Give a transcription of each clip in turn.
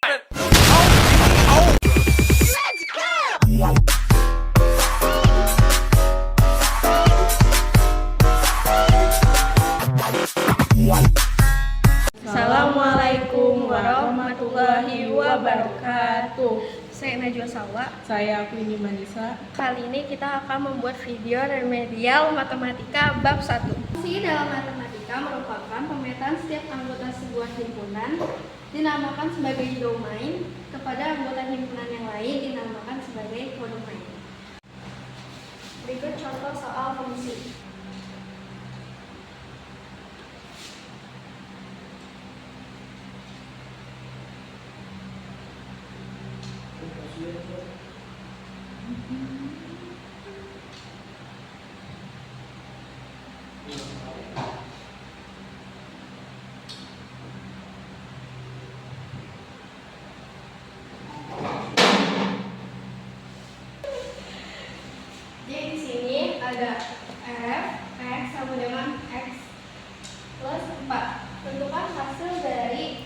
Assalamualaikum warahmatullahi wabarakatuh. Saya Najwa Sawa. Saya Queenie Manisa. Kali ini kita akan membuat video remedial matematika bab 1. Fungsi dalam matematika merupakan pemetaan setiap anggota sebuah himpunan dinamakan sebagai domain kepada anggota himpunan yang lain dinamakan sebagai kodomain. Berikut contoh soal fungsi. Jadi di sini ada f x sama dengan x plus 4. Tentukan hasil dari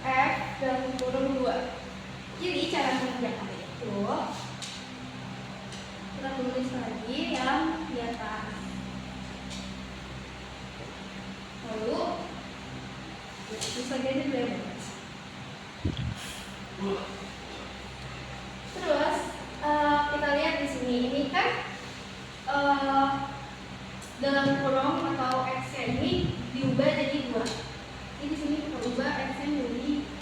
f dalam kurung 2. Jadi cara mengerjakan itu kita tulis lagi yang di atas. Lalu bisa jadi bebas. Terus kita lihat di sini ini kan dalam kurung atau x-nya ini diubah jadi 2. Jadi di sini kita ubah x-nya jadi 2.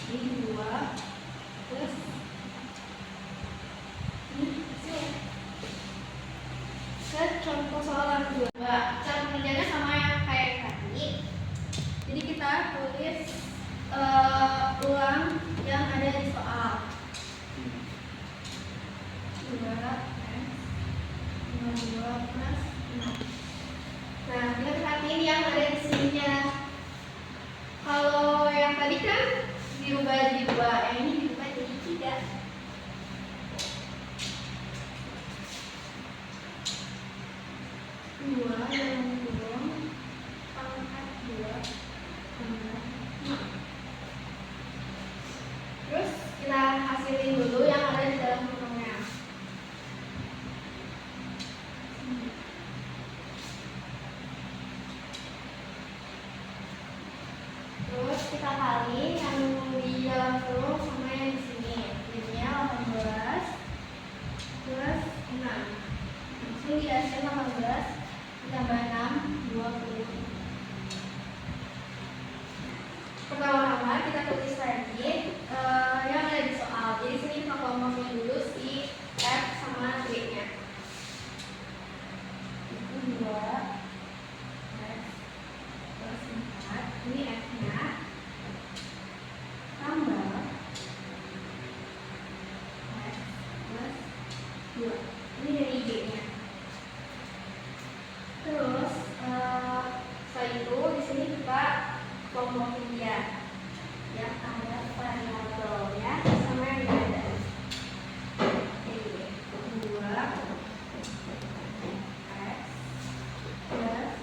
Ini 2 plus ini hasil. Ke contoh soal yang kedua. Cara pengerjaannya sama yang kayak tadi. Jadi kita tulis ulang yang ada di soal. 2x plus 2 plus 6. Nah, kita perhatiin yang ada di sininya. Kalau yang tadi kan dirubah jadi 2, yang ini dirubah jadi 3. Dua dalam kurung pangkat 2 tambah 6. Terus kita hasilin dulu yang ada di dalam kurungnya. Terus kita kali yang di dalam kurung sama yang di sini. Jadinya 18 plus 6. Langsung di hasil 18 ditambah 6, 20. Pertama-tama kita tulis lagi yang ada di soal. Jadi sini kita kelompokin dulu si F sama G-nya. Itu 2 X plus 4. Ini F-nya. Tambah X plus 2. Ini dari G-nya. Terus setelah itu di sini kita kelompokin dia yang ada variabelnya sama yang tidak ada. Jadi 2 x plus x.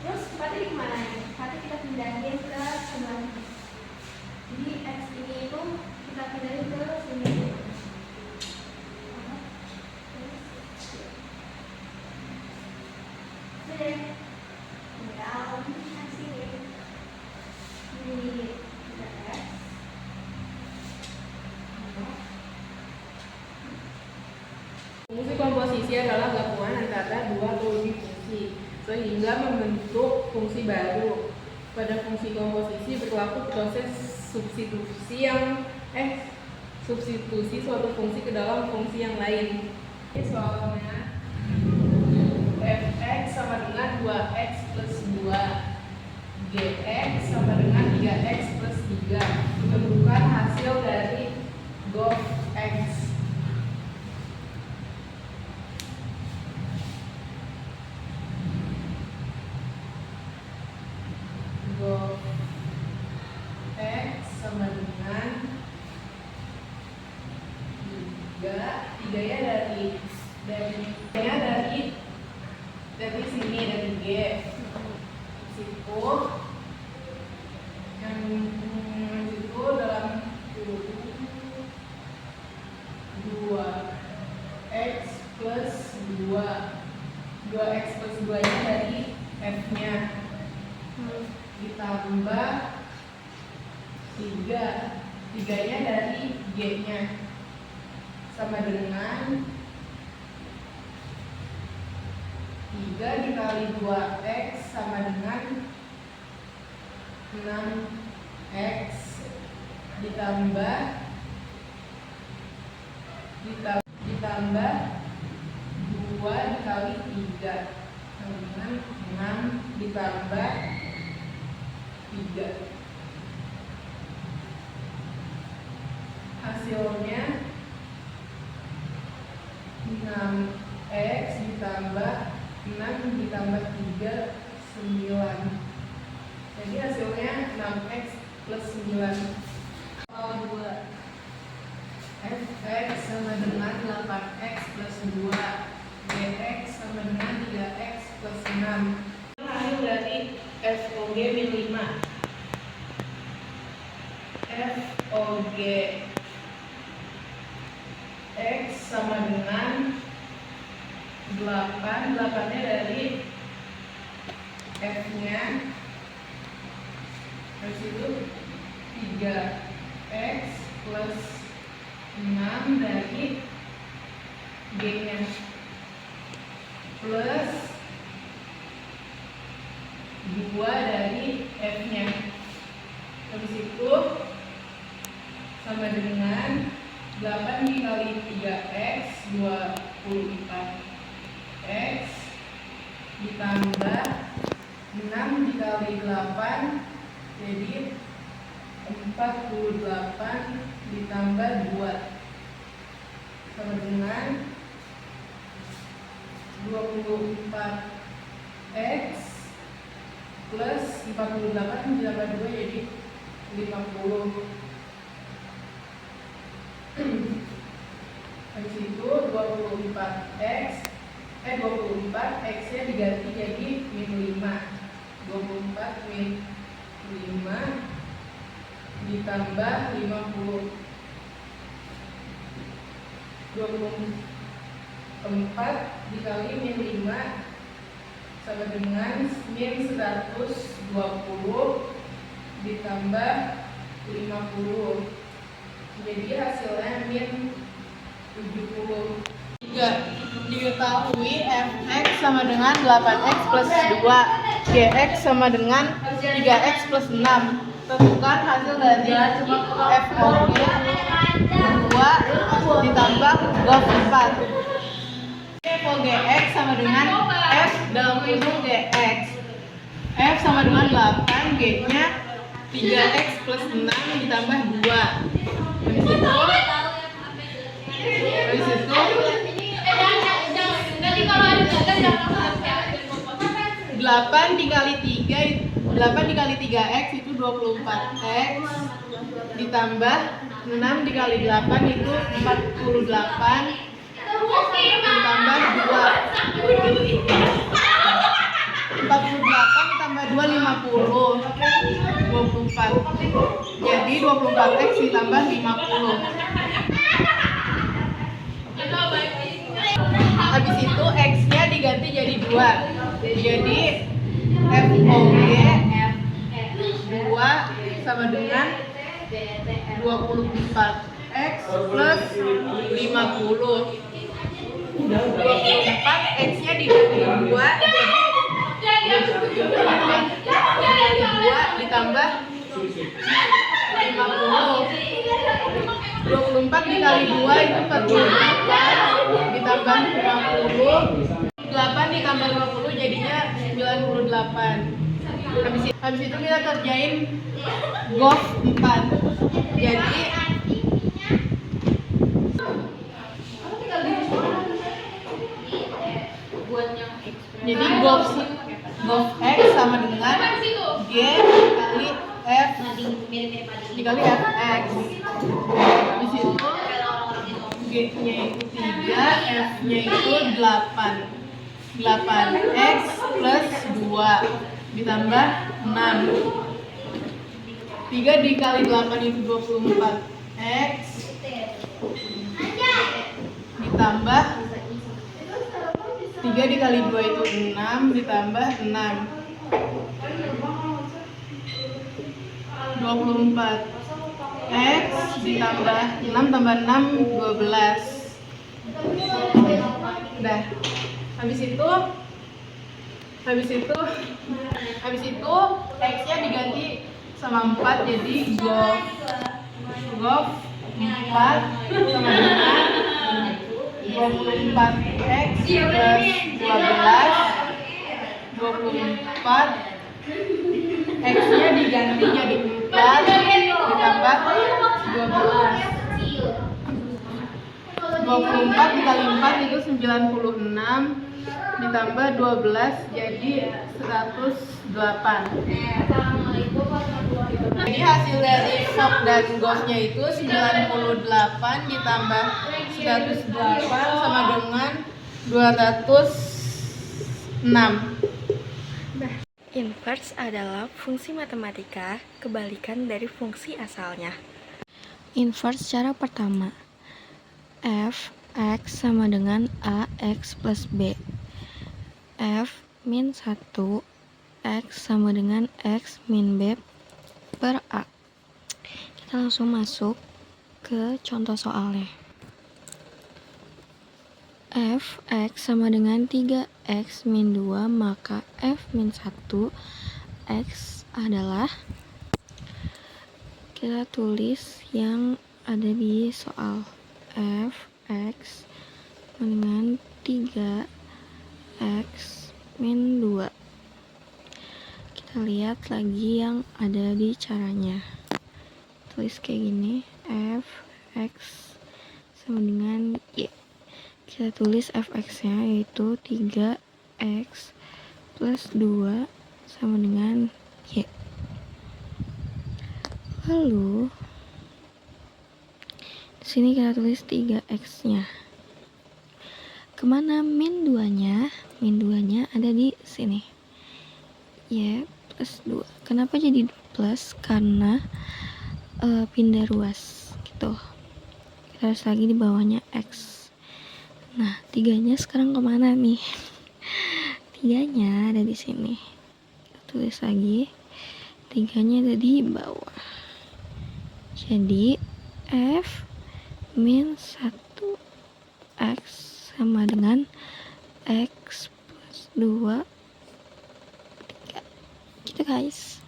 Terus 4 ini kemana nih? 4 kita pindahin ke sebelahnya. Jadi x ini itu kita pindahin ke sini. Fungsi komposisi adalah gabungan antara dua atau lebih fungsi sehingga membentuk fungsi baru. Pada fungsi komposisi berlaku proses substitusi suatu fungsi ke dalam fungsi yang lain. Soalnya fx sama dengan 2x plus 2, gx sama dengan 3x plus 3. Tentukan hasil dari gof x. Gof x sama dengan 3 ya dari sini, dari G. Situ F-nya ditambah 3, 3-nya dari G-nya sama dengan 3 dikali 2x sama dengan 6x ditambah 2 dikali 3 sama dengan 6 ditambah 3. Hasilnya 6x ditambah 6 ditambah 3, 9. Jadi hasilnya 6x plus 9. Kalau 2 fx sama dengan 8x plus 2, gx sama dengan 3x plus 6. Hasil dari FOG min 5. FOG X sama dengan 8, 8-nya dari F-nya, terus itu 3x plus 6 dari G-nya plus 2 dari F-nya, terus itu sama dengan 8 dikali 3x 24x ditambah 6 dikali 8 jadi 48 ditambah 2 sama dengan 24x plus 48 ditambah 2 jadi 50. Habis itu 24x nya diganti jadi min 5. 24 min 5 ditambah 50. 24 dikali min 5 sama dengan min 120 ditambah 50. Jadi hasilnya min 70. 3. Diketahui fx sama dengan 8x plus 2, gx sama dengan 3x plus 6. Tentukan hasil dari FOG 2 ditambah GOF 4. FOG X sama dengan F dalam kurung GX. F sama dengan 8, G-nya 3x plus 6 ditambah 2. Habis itu 8 dikali 3x itu 24x ditambah 6 dikali 8 itu 48 ditambah 2. 48 ditambah 2 50 24. Jadi 24x ditambah 50. Habis itu x-nya diganti jadi 2. Jadi FOG 2 sama dengan 24x plus 50. 24 x-nya diganti 2 jadi 2 ditambah 50. 24 dikali 2 itu 48 ditambah 50. 8 ditambah 50 jadinya 98. Habis itu kita kerjain GOF 4. Jadi GOF X sama dengan G dikali F dikali Fx. Di situ G-nya itu 3, F-nya itu 8. 8x plus 2 ditambah 6. 3 dikali 8 itu 24x ditambah 3 dikali 2 itu 6 ditambah 6. 24 X ditambah 6 tambah 6 12. Udah. Habis itu X-nya diganti sama 4 jadi gof 4 sama dengan 24X plus 12. 24 X-nya diganti jadi 4 ditambah 12. 24 dikali 4 itu 96 ditambah 12 jadi 108. Jadi hasil dari shock dan gosnya itu 98 ditambah 108 sama dengan 206. Inverse adalah fungsi matematika kebalikan dari fungsi asalnya. Inverse cara pertama, f x sama dengan ax plus b. F min 1 x sama dengan x min b per a. Kita langsung masuk ke contoh soalnya. F x sama dengan 3x min 2, maka f min 1 x adalah, kita tulis yang ada di soal, f x sama dengan 3x min 2. Kita lihat lagi yang ada di caranya. Tulis kayak gini, f x sama dengan y. Kita tulis fx-nya yaitu 3x plus 2 sama dengan y. Lalu di sini kita tulis 3x-nya. Kemana min 2-nya? Min 2-nya ada di sini. Y plus 2. Kenapa jadi plus? Karena pindah ruas gitu. Kita harus lagi di bawahnya x. Nah, 3-nya sekarang kemana nih? 3-nya ada di sini. Kita tulis lagi. 3-nya ada di bawah. Jadi f min 1x sama dengan x plus 2 3. Gitu guys.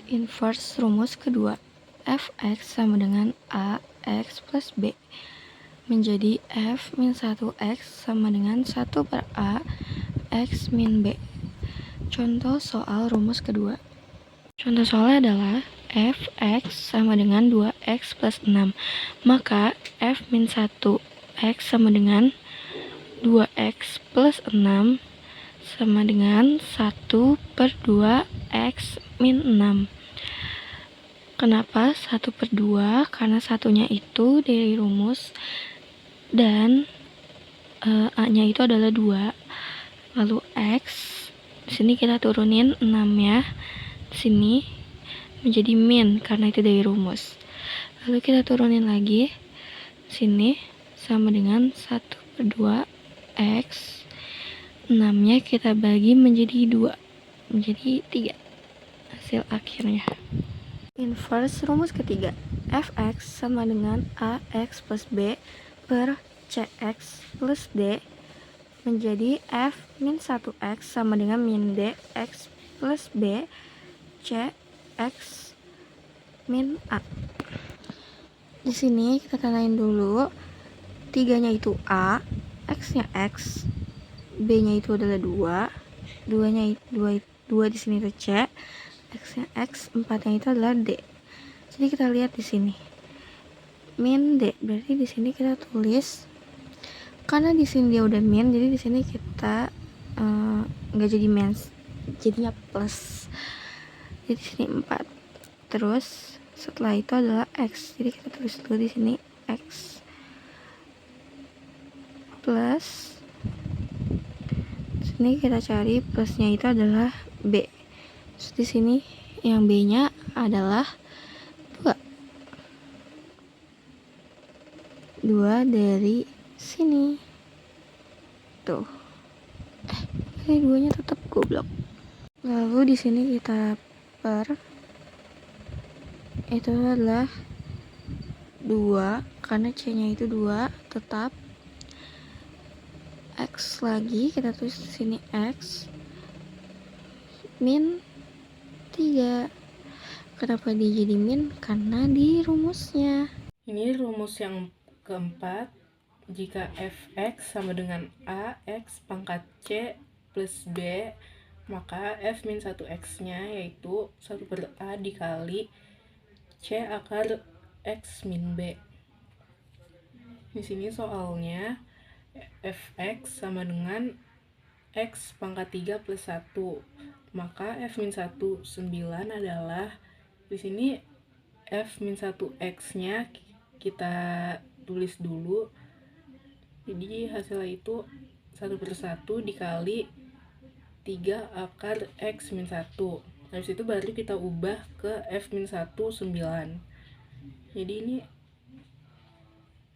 Inverse rumus kedua, fx sama dengan ax plus b menjadi f min 1x sama dengan 1 per a x min b. Contoh soal rumus kedua. Contoh soalnya adalah fx sama dengan 2x plus 6, maka f min 1x sama dengan 2x plus 6 sama dengan 1 per 2x min 6. Kenapa 1 per 2? Karena satunya itu dari rumus dan a-nya itu adalah 2. Lalu x di sini kita turunin 6 ya. Di sini menjadi min karena itu dari rumus. Lalu kita turunin lagi. Di sini sama dengan 1 per 2 x. 6-nya kita bagi menjadi 2. Menjadi 3. Hasil akhirnya. Inverse rumus ketiga, fx sama dengan ax plus b per cx plus d menjadi f min 1x sama dengan min dx plus b cx min a. Di sini kita tandain dulu, 3-nya itu a, x-nya x, b-nya itu adalah 2, 2-nya 2 di sini itu c, x-nya x, 4-nya itu adalah d. Jadi kita lihat di sini. Min d, berarti di sini kita tulis, karena di sini dia udah min, jadi di sini kita nggak jadi min, jadinya plus. Jadi di sini 4. Terus setelah itu adalah x, jadi kita tulis dulu di sini x plus. Di sini kita cari plusnya itu adalah b. Terus di sini yang b-nya adalah 2 dari sini tuh. Ini 2-nya tetap goblok. Lalu di sini kita per itu adalah 2 karena C-nya itu 2 tetap. X lagi kita tulis di sini X min 3. Kenapa dia jadi min? Karena di rumusnya. Ini rumus yang keempat. Jika fx sama dengan ax pangkat c plus b, maka f min 1x nya yaitu 1 per a dikali c akar x min b. Di sini soalnya fx sama dengan x pangkat 3 plus 1, maka f min 1 9 adalah, di sini f min 1x nya kita tulis dulu. Jadi hasilnya itu 1 per 1 dikali 3 akar x min 1. Habis itu baru kita ubah ke f min 1 9. Jadi ini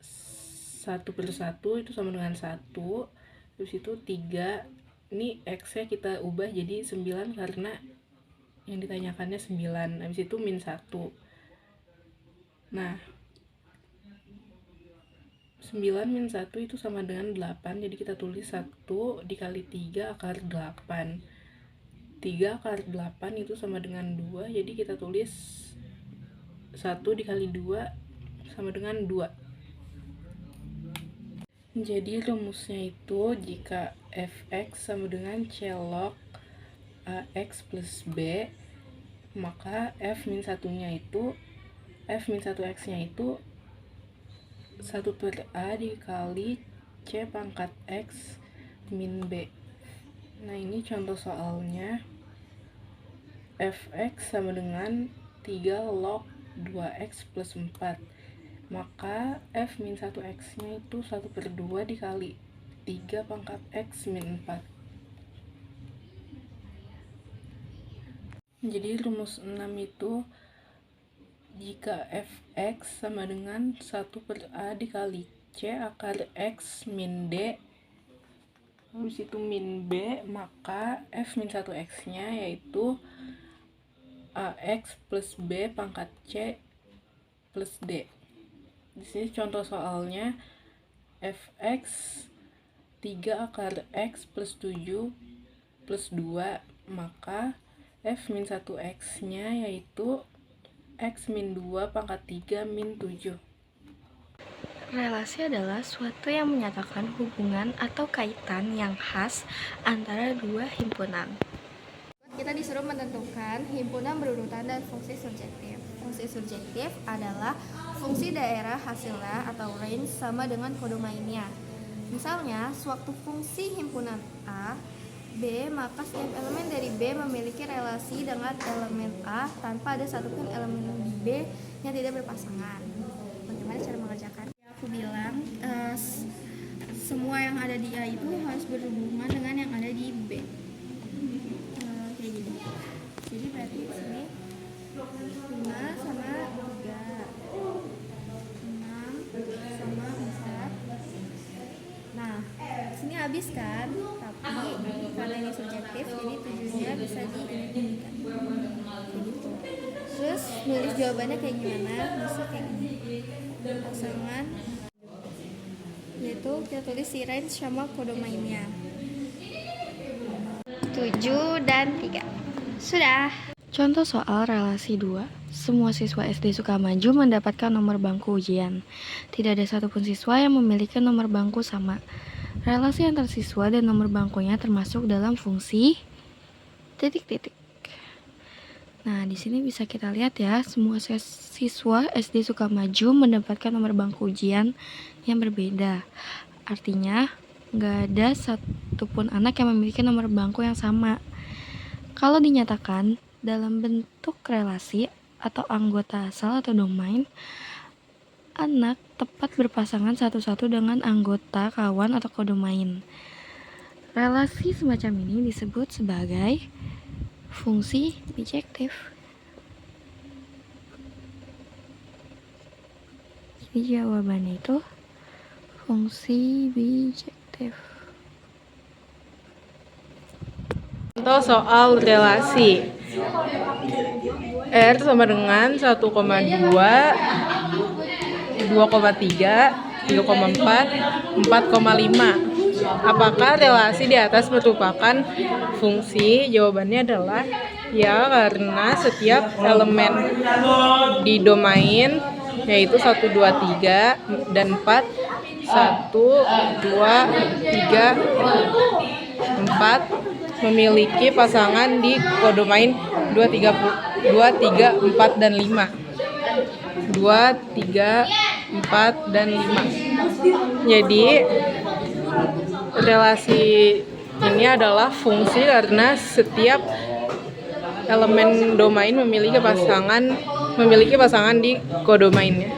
1 per 1 itu sama dengan 1. Habis itu 3. Ini x nya kita ubah jadi 9 karena yang ditanyakannya 9. Habis itu min 1. Nah, 9 min 1 itu sama dengan 8, jadi kita tulis 1 dikali 3 akar 8. 3 akar 8 itu sama dengan 2, jadi kita tulis 1 dikali 2 sama dengan 2. Jadi rumusnya itu jika fx sama dengan c log ax plus b, maka f min 1-nya itu, f min 1x nya itu 1 per a dikali c pangkat x min b. Nah, ini contoh soalnya. Fx sama dengan 3 log 2x plus 4, maka f min 1x nya itu 1 per 2 dikali 3 pangkat x min 4. Jadi rumus 6 itu jika fx sama dengan 1 per a dikali c akar x min d, habis itu min b, maka f min 1x nya yaitu ax plus b pangkat c plus d. Di sini contoh soalnya fx 3 akar x plus 7 plus 2, maka f min 1x nya yaitu x min 2 pangkat 3 min 7. Relasi adalah suatu yang menyatakan hubungan atau kaitan yang khas antara dua himpunan. Kita disuruh menentukan himpunan berurutan dan fungsi surjektif. Fungsi surjektif adalah fungsi daerah hasilnya atau range sama dengan kode mainnya. Misalnya, sewaktu fungsi himpunan A, B, maka setiap elemen dari B memiliki relasi dengan elemen A tanpa ada satupun elemen di B yang tidak berpasangan. Bagaimana cara mengerjakan? Aku bilang semua yang ada di A itu harus berhubungan dengan yang ada di B. Kayak gini. Jadi berarti di sini 5 sama 3, 6 sama 4. Nah, sini habis kan? Tapi karena ini subjektif, jadi 7-nya bisa diinginkan. Kayak gitu. Terus nulis jawabannya kayak gimana? Bisa kayak gini. Pasangan, yaitu kita tulis si range sama kode mainnya. 7 dan 3. Sudah. Contoh soal relasi 2. Semua siswa SD Sukamaju mendapatkan nomor bangku ujian. Tidak ada satupun siswa yang memiliki nomor bangku sama. Relasi antar siswa dan nomor bangkunya termasuk dalam fungsi titik-titik. Nah, di sini bisa kita lihat ya, semua siswa SD Sukamaju mendapatkan nomor bangku ujian yang berbeda. Artinya, nggak ada satupun anak yang memiliki nomor bangku yang sama. Kalau dinyatakan dalam bentuk relasi atau anggota asal atau domain, anak tepat berpasangan satu-satu dengan anggota kawan atau kodomain. Relasi semacam ini disebut sebagai fungsi bijektif. Jadi jawabannya itu fungsi bijektif. Contoh soal relasi. R sama dengan 1,2, 2,3, 3,4, 4,5. Apakah relasi di atas merupakan fungsi? Jawabannya adalah ya, karena setiap elemen di domain yaitu 1, 2, 3 dan 4, 1, 2, 3, 4 memiliki pasangan di kodomain 2, 3, 4, dan 5. 2, 3, 4, dan 5. Jadi relasi ini adalah fungsi karena setiap elemen domain memiliki pasangan di kodomainnya.